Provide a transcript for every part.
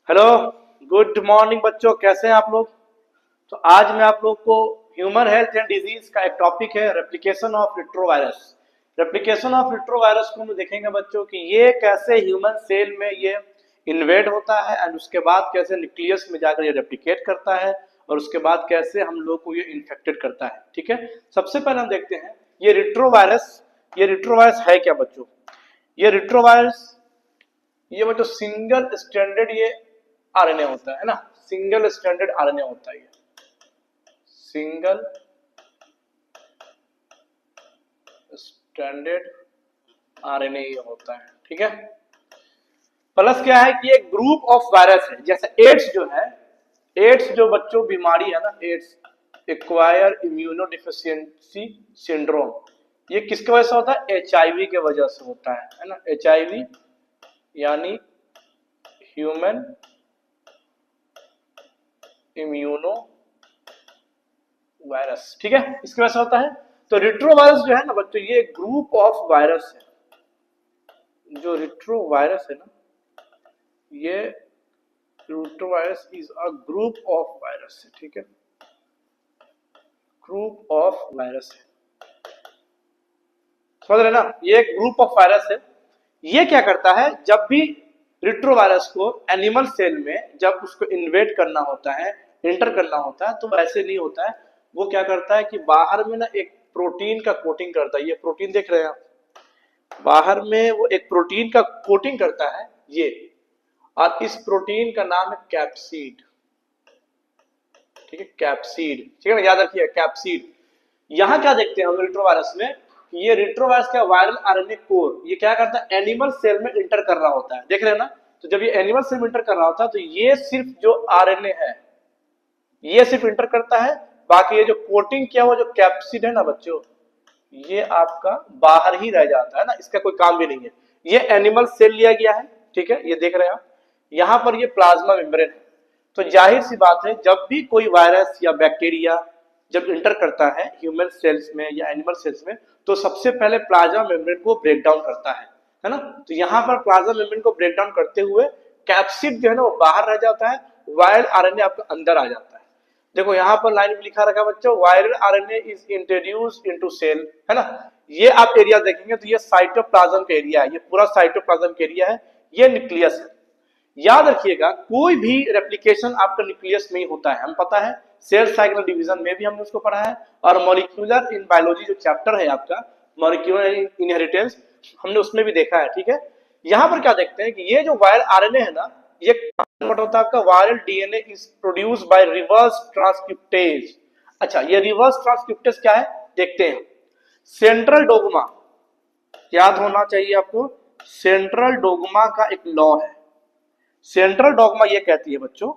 Hello, good morning बच्चों, कैसे हैं आप लोग। तो आज मैं आप लोग को ह्यूमन हेल्थ एंड डिजीज का एक टॉपिक है replication of retrovirus. Replication of retrovirus को हम देखेंगे बच्चों कि ये कैसे ह्यूमन सेल में ये इन्वेड होता है एंड उसके बाद कैसे न्यूक्लियस में जाकर ये रेप्लिकेट करता है और उसके बाद कैसे हम लोग को ये इन्फेक्टेड करता है। ठीक है, सबसे पहले हम देखते हैं ये रिट्रोवायरस है क्या बच्चों। ये बच्चों सिंगल स्टैंडर्ड ये आरएनए होता है ना, सिंगल स्टैंडर्ड आरएनए होता है। ये सिंगल स्टैंडर्ड आरएनए ये होता है। ठीक है, प्लस क्या है कि एक ग्रुप ऑफ वायरस है, जैसे एड्स जो है, एड्स जो बच्चों बीमारी है ना, एड्स एक्वायर इम्यूनोडिफिशियंसी सिंड्रोम, ये किसकी वजह से होता है? एचआईवी के वजह से होता है ना। एचआईवी यानी ह्यूमन इम्यूनो वायरस। ठीक है, इसकी वजह से होता है। तो रिट्रोवायरस जो है ना बच्चों, ये ग्रुप ऑफ वायरस है। जो रिट्रोवायरस है ना, ये retrovirus is a group of virus है। ठीक है, ग्रुप ऑफ वायरस है, समझ रहे ना, ये एक ग्रुप ऑफ वायरस है। ये क्या करता है, जब भी रिट्रोवायरस को एनिमल सेल में जब उसको इन्वेट करना होता है, एंटर करना होता है, तो वैसे नहीं होता है। वो क्या करता है कि बाहर में ना एक प्रोटीन का कोटिंग करता है। ये प्रोटीन देख रहे हैं आप, बाहर में वो एक प्रोटीन का कोटिंग करता है ये, और इस प्रोटीन का नाम है कैप्सिड। ठीक है, कैप्सिड, ठीक है ना, याद रखिए कैप्सिड। यहां क्या देखते हैं हम रिट्रोवायरस में, ये रिट्रोवायरस का वायरल आरएनए कोर ये क्या करता है, एनिमल सेल में इंटर कर रहा होता है। देख रहे हैं ना, तो जब ये एनिमल सेल में इंटर कर रहा होता है तो ये सिर्फ जो आरएनए है ये सिर्फ इंटर करता है, बाकी ये जो कोटिंग किया हुआ जो कैप्सिड है ना बच्चों, ये आपका बाहर ही रह जाता है ना, इसका कोई काम भी नहीं है। ये एनिमल सेल लिया गया है। ठीक है, ये देख रहे हैं आप, यहां पर ये प्लाज्मा मेम्ब्रेन है। तो जाहिर सी बात है, जब भी कोई वायरस या बैक्टीरिया जब इंटर करता है ह्यूमन सेल्स में या एनिमल सेल्स में, तो सबसे पहले प्लाज्मा मेम्ब्रेन को ब्रेक डाउन करता है ना। तो यहाँ पर प्लाज्मा मेम्ब्रेन को ब्रेक डाउन करते हुए कैप्सिड जो है ना वो बाहर रह जाता है, वायरल आरएनए आपका अंदर आ जाता है। देखो यहाँ पर लाइन में लिखा रखा बच्चों, viral RNA is introduced into cell, है ना। ये आप एरिया देखेंगे तो ये साइटोप्लाज्म का एरिया है, ये पूरा साइटोप्लाज्म का एरिया है, ये न्यूक्लियस है। याद रखिएगा, कोई भी रेप्लिकेशन आपका न्यूक्लियस में ही होता है, हम पता है सेल साइकिल डिवीजन में भी हमने उसको पढ़ा है, और मॉलिक्यूलर इन बायोलॉजी जो चैप्टर है आपका मॉलिक्यूलर इनहेरिटेंस, हमने उसमें भी देखा है। ठीक है, यहाँ पर क्या देखते हैं कि ये जो वायरल आरएनए है ना, ये कन्वर्ट होता है आपका viral DNA is produce by reverse transcriptase. अच्छा, ये रिवर्स ट्रांसक्रिप्टेज क्या है देखते हैं। सेंट्रल डोग्मा याद होना चाहिए आपको, सेंट्रल डोग्मा का एक लॉ है। सेंट्रल डोग्मा ये कहती है बच्चों,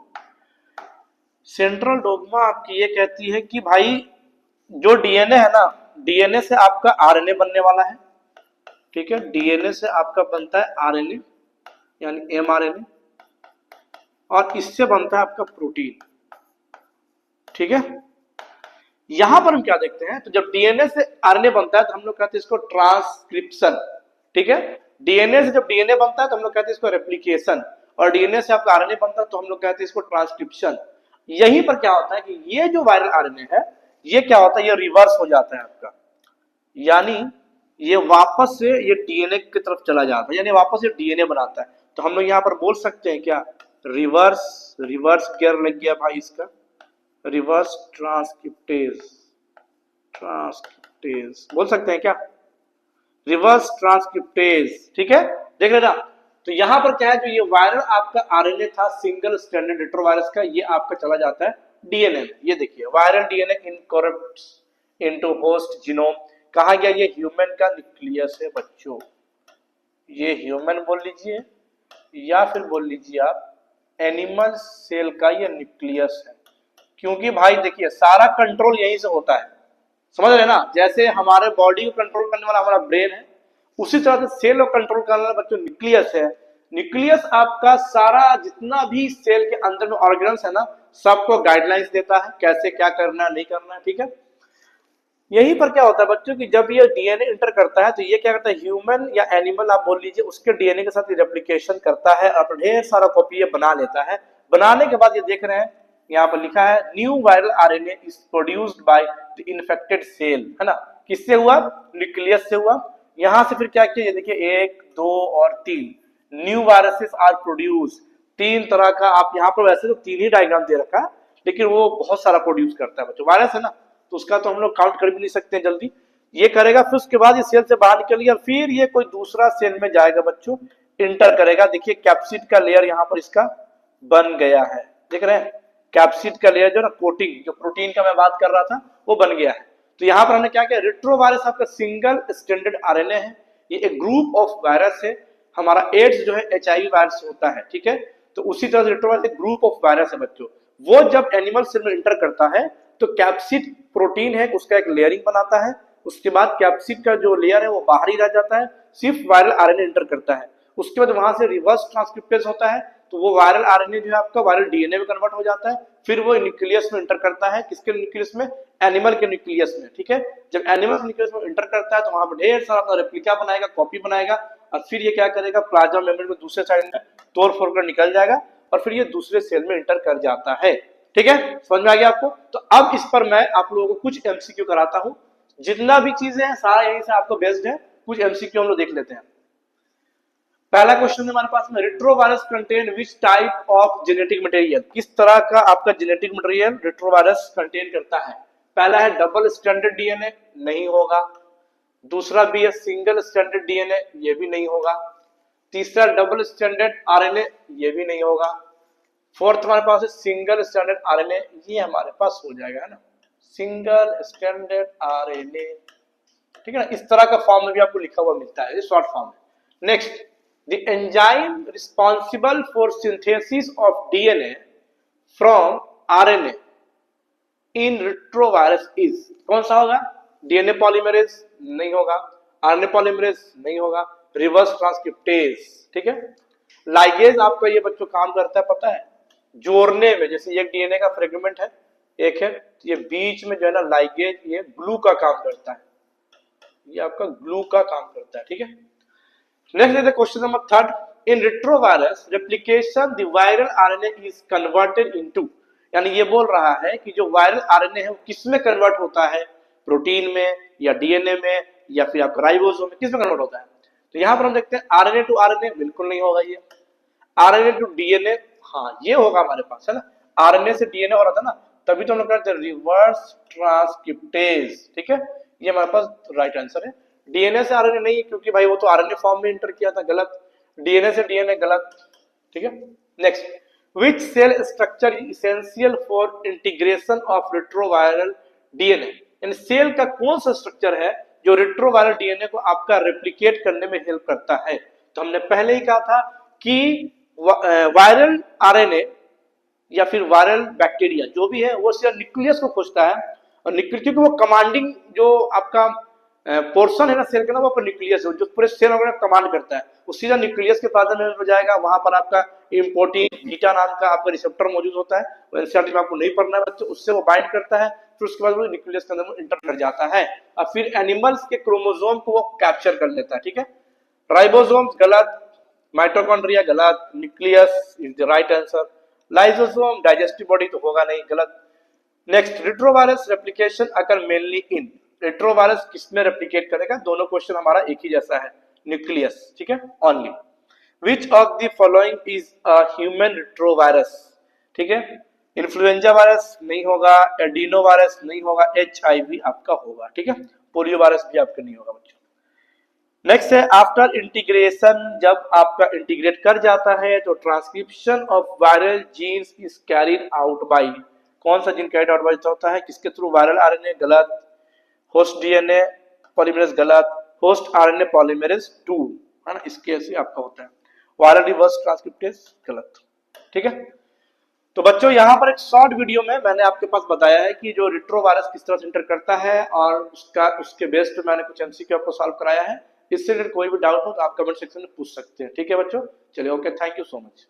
सेंट्रल डोग्मा आपकी ये कहती है कि भाई जो डीएनए है ना, डीएनए से आपका आरएनए बनने वाला है। ठीक है, डीएनए से आपका बनता है आरएनए यानी एमआरएनए, और इससे बनता है आपका प्रोटीन। ठीक है, यहां पर हम क्या देखते हैं, तो जब डीएनए से आरएनए बनता है तो हम लोग कहते हैं इसको ट्रांसक्रिप्शन। ठीक है, डीएनए से जब डीएनए बनता है तो हम लोग कहते हैं इसको रेप्लिकेशन, और डीएनए से आपका आरएनए बनता है तो हम लोग कहते हैं इसको ट्रांसक्रिप्शन। यहीं पर क्या होता है कि ये जो वायरल आरएनए है ये क्या होता है, ये रिवर्स हो जाता है आपका, यानी ये वापस से ये डीएनए की तरफ चला जाता है, यानी वापस ये डीएनए बनाता है। तो हम लोग यहाँ पर बोल सकते हैं क्या, रिवर्स, रिवर्स गियर लग गया भाई इसका, रिवर्स ट्रांसक्रिप्टेज, ट्रांसक्रिप्टेज बोल सकते हैं क्या, रिवर्स ट्रांसक्रिप्टेज। ठीक है, देख लेना। तो यहां पर क्या है, जो ये वायरल आपका आरएनए था सिंगल स्ट्रैंडेड रिट्रोवायरस का, ये आपका चला जाता है डीएनए में। ये देखिए, viral DNA incorporates into host genome, कहा गया ये ह्यूमन का न्यूक्लियस है बच्चों। ये ह्यूमन बोल लीजिए या फिर बोल लीजिए आप एनिमल सेल का ये न्यूक्लियस है, क्योंकि भाई देखिए सारा कंट्रोल यहीं से होता है, समझ रहे ना। जैसे हमारे बॉडी को कंट्रोल करने वाला हमारा ब्रेन है, उसी तरह से सेल को कंट्रोल करने वाला बच्चों न्यूक्लियस है। न्यूक्लियस आपका सारा जितना भी सेल के अंदर में ऑर्गेन्स है ना, सबको गाइडलाइंस देता है कैसे क्या करना है नहीं करना है। ठीक है, यहीं पर क्या होता है बच्चों कि जब ये डीएनए इंटर करता है तो ये क्या करता है, ह्यूमन या एनिमल आप बोल लीजिए, उसके डीएनए के साथ रेप्लिकेशन करता है और ढेर सारा कॉपी ये बना लेता है। बनाने के बाद ये देख रहे हैं यहाँ पर लिखा है new viral RNA is produced by the infected cell, है ना। किससे हुआ, न्यूक्लियस से हुआ। यहां से फिर क्या किया, ये देखिए 1 2 और 3 न्यू वायरसेस आर प्रोड्यूस। 3 तरह का, आप यहाँ पर वैसे तो 3 ही डायग्राम दे रखा है, लेकिन वो बहुत सारा प्रोड्यूस करता है बच्चों। वायरस है ना, तो उसका तो हम लोग काउंट कर भी नहीं सकते जल्दी। ये करेगा, फिर उसके बाद ये सेल से बाहर निकल गया, फिर ये कोई दूसरा सेल में जाएगा बच्चों, इंटर करेगा। देखिए कैप्सिड का लेयर यहाँ पर इसका बन गया है, देख रहे हैं कैप्सिड का लेयर जो ना, कोटिंग जो प्रोटीन का मैं बात कर रहा था वो बन गया है। तो यहाँ पर हमने क्या किया, रिट्रोवायरस आपका सिंगल स्टैंडर्ड आरएनए है, ये एक ग्रुप ऑफ वायरस है। हमारा एड्स जो है एचआईवी वायरस होता है, ठीक है। तो उसी तरह से रिट्रोवायरस एक ग्रुप ऑफ वायरस है बच्चों। वो जब एनिमल सेल में इंटर करता है तो कैप्सिड प्रोटीन है उसका एक लेयरिंग बनाता है, उसके बाद कैप्सिड का जो लेयर है वो बाहर ही रह जाता है, सिर्फ वायरल आरएनए इंटर करता है। उसके बाद वहां से रिवर्स ट्रांसक्रिप्टेज होता है, तो वो वायरल आरएनए जो है आपका वायरल डीएनए में कन्वर्ट हो जाता है, फिर वो न्यूक्लियस में इंटर करता है। किसके न्यूक्लियस में, एनिमल के न्यूक्लियस में, ठीक है। जब एनिमल न्यूक्लियस में इंटर करता है तो वहां पर ढेर सारा अपना रेप्लिका बनाएगा, कॉपी बनाएगा, और फिर ये क्या करेगा, प्लाज्मा मेम्ब्रेन को दूसरे साइड में तोड़ फोड़ कर निकल जाएगा, और फिर ये दूसरे सेल में इंटर कर जाता है, ठीक है। समझ में आ गया आपको। तो अब इस पर मैं आप लोगों को कुछ एमसीक्यू कराता हूं। जितना भी चीजें हैं सारा यहीं से आपको बेस्ड है, कुछ एमसीक्यू हम लोग देख लेते हैं। पहला क्वेश्चन हमारे पास में, retrovirus contain which type of genetic material, किस तरह का आपका जेनेटिक मटेरियल रिट्रोवायरस कंटेन करता है। पहला है डबल स्टैंडर्ड डीएनए, नहीं होगा। दूसरा भी है सिंगल स्टैंडर्ड डीएनए, ये भी नहीं होगा। तीसरा डबल स्टैंडर्ड आरएनए, ये भी नहीं होगा। फोर्थ हमारे पास है सिंगल स्टैंडर्ड आरएनए, ये हमारे पास हो जाएगा, है ना, सिंगल स्टैंडर्ड आरएनए, ठीक है ना। इस तरह का फॉर्म में भी आपको लिखा हुआ मिलता है, ये शॉर्ट फॉर्म है। Next, the enzyme responsible for synthesis of DNA from RNA in retrovirus is, कौन सा होगा, डीएनए पॉलीमरेज नहीं होगा, आरएनए पॉलीमरेज नहीं होगा, रिवर्स ट्रांसक्रिप्टेज, ठीक है। लाइगेज आपका ये बच्चों काम करता है पता है, जोड़ने में। जैसे एक डीएनए का फ्रेगमेंट है, एक है, तो ये बीच में जो है ना लाइगेज, ये ग्लू का काम करता है, ये आपका ग्लू का काम करता है, ठीक है। Next is the question number 3, in retrovirus replication the viral RNA is converted into, यानी ये बोल रहा है कि जो वायरल आरएनए है वो किस में कन्वर्ट होता है, प्रोटीन में या डीएनए में या फिर आपका राइबोसोम में, किस में कन्वर्ट होता है। तो यहां पर हम देखते हैं आरएनए टू आरएनए बिल्कुल नहीं होगा, ये आरएनए टू डीएनए, हाँ ये होगा हमारे पास, है ना। आरएनए से डीएनए हो रहा था ना, तभी तो हम लोग कहते हैं रिवर्स ट्रांसक्रिप्टेज, ठीक है। ये हमारे पास राइट आंसर है। डीएनए से आरएनए नहीं, क्योंकि भाई वो तो आरएनए फॉर्म में इंटर किया था, गलत। डीएनए से डीएनए गलत, ठीक है। Next, which cell structure is essential for integration of retroviral DNA, यानी सेल का कौन सा स्ट्रक्चर है जो रिट्रोवायरल डीएनए को आपका रेप्लिकेट करने में हेल्प करता है। तो हमने पहले ही कहा था कि वायरल आरएनए या फिर वायरल बैक्टीरिया जो भी है वो सिर्फ न्यूक्लियस को खोजता है, और न्यूक्लियस क्योंकि वो कमांडिंग जो आपका पोर्शन है ना सेल का ना, वो आपका न्यूक्लियस है जो पूरे सेल ऑर्गेन कमांड करता है, वो सीधा न्यूक्लियस के प्लाज्मा में जाएगा। वहां पर आपका इम्पोर्टिन बीटा नाम का आपका रिसेप्टर मौजूद होता है, वो एनसीईआरटी में आपको नहीं पढ़ना है बच्चों, उससे वो बाइंड करता है, फिर उसके बाद वो न्यूक्लियस के अंदर इंटर कर जाता है, और फिर एनिमल्स के क्रोमोसोम को वो कैप्चर कर लेता है, ठीक है। राइबोसोम्स गलत, माइटोकॉन्ड्रिया गलत, nucleus is the right answer, lysosome digestive body तो होगा नहीं, गलत। नेक्स्ट, रिट्रोवायरस रेप्लिकेशन अकर मेनली इन, रिट्रोवायरस किसमें रेप्लिकेट करेगा, दोनों क्वेश्चन हमारा एक ही जैसा है, न्यूक्लियस, ठीक है, only. Which of the following is a human retrovirus, ठीक है। इन्फ्लुएंजा वायरस नहीं होगा, एडिनो वायरस नहीं होगा, एचआईवी आपका होगा, ठीक है। पोलियो वायरस भी आपका नहीं होगा बच्चों। नेक्स्ट है, आफ्टर इंटीग्रेशन, जब आपका इंटीग्रेट कर जाता है तो transcription of viral genes is carried out by, कौन सा जीन कैरिड आउट बाय होता है, किसके थ्रू, वायरल आरएनए गलत, होस्ट डीएनए पॉलीमरेज गलत, होस्ट आरएनए पॉलीमरेज 2, है ना, इसके से आपका होता है। वायरल रिवर्स ट्रांसक्रिप्टेज गलत, ठीक है। तो बच्चों यहाँ पर एक शॉर्ट वीडियो में मैंने आपके पास बताया है कि जो रिट्रोवायरस किस तरह से इंटर करता है, और उसके बेस पे मैंने कुछ एमसीक्यू आपको सॉल्व कराया है। इससे रिलेटेड कोई भी डाउट हो तो आप कमेंट सेक्शन में पूछ सकते हैं, ठीक है बच्चों। चलिए, okay, thank you so much.